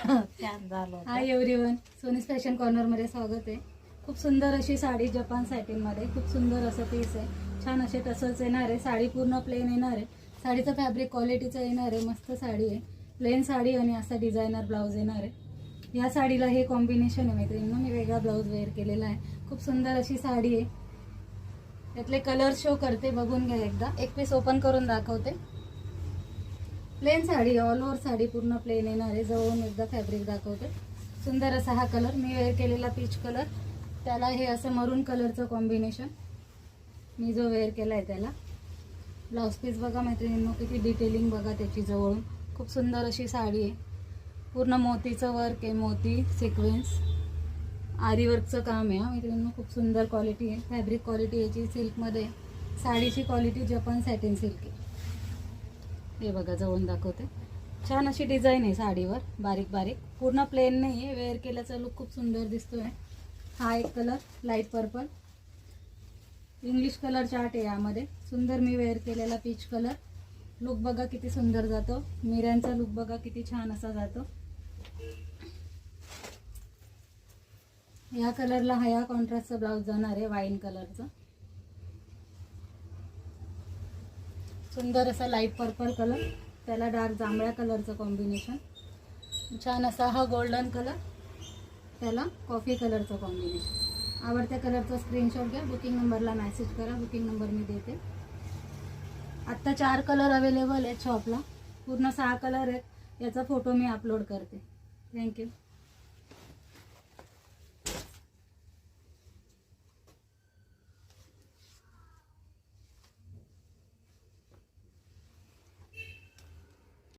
छान झालं होतं. हाय एव्हरीवन, सोनीस फॅशन कॉर्नरमध्ये स्वागत आहे. खूप सुंदर अशी साडी जपान सॅटिनमध्ये, खूप सुंदर असं पीस आहे. छान असे तसंच येणार आहे. साडी पूर्ण प्लेन येणार आहे. साडीचं फॅब्रिक क्वालिटीचं येणार आहे. मस्त साडी आहे. प्लेन साडी आणि असा डिझायनर ब्लाऊज येणार आहे. या साडीला हे कॉम्बिनेशन आहे मैत्रिणींनो. मी वेगळा ब्लाऊज वेअर केलेला आहे. खूप सुंदर अशी साडी आहे. त्यातले कलर शो करते, बघून घ्या एकदा. एक पीस ओपन करून दाखवते. Plain sari, all over sari पूर्ण प्लेन येणार आहे. जवळून एकदा फॅब्रिक दाखवते. सुंदर असा हा कलर मी वेअर केलेला पीच कलर, त्याला हे असं मरून कलरचं कॉम्बिनेशन मी जो वेअर केला आहे त्याला. ब्लाऊज पीस बघा मैत्रिणींनो, किती डिटेलिंग बघा त्याची जवळून. खूप सुंदर अशी साडी आहे. पूर्ण मोतीचं वर्क आहे, मोती सिक्वेन्स आरी वर्कचं काम आहे मैत्रिणींनो. खूप सुंदर क्वालिटी आहे. फॅब्रिक क्वालिटी याची सिल्कमध्ये. साडीची क्वालिटी जपान सॅटिन सिल्क आहे. हे बघा जवळून दाखवते. छान अशी डिझाईन आहे साडीवर, बारीक बारीक. पूर्ण प्लेन नाही आहे. वेअर केल्याचा लुक खूप सुंदर दिसतोय. हा एक colour light purple, English colour chart आहे यामध्ये. सुंदर मी वेअर केलेला पीच कलर. लुक बघा किती सुंदर जातो. मिऱ्यांचा लुक बघा किती छान असा जातो. या कलरला हा या कॉन्ट्रास्टचा ब्लाऊज जाणार आहे, वाईन कलरचा. सुंदर असा लाईट पर्पल कलर, त्याला डार्क जांभळ्या कलरचं कॉम्बिनेशन. छान असा हा गोल्डन कलर, त्याला कॉफी कलरचं कॉम्बिनेशन. आवडत्या कलरचा स्क्रीनशॉट घ्या, बुकिंग नंबरला मेसेज करा. बुकिंग नंबर मी देते. आत्ता 4 कलर अवेलेबल आहेत शॉपला. पूर्ण 6 कलर आहेत. याचा फोटो मी अपलोड करते. थँक्यू.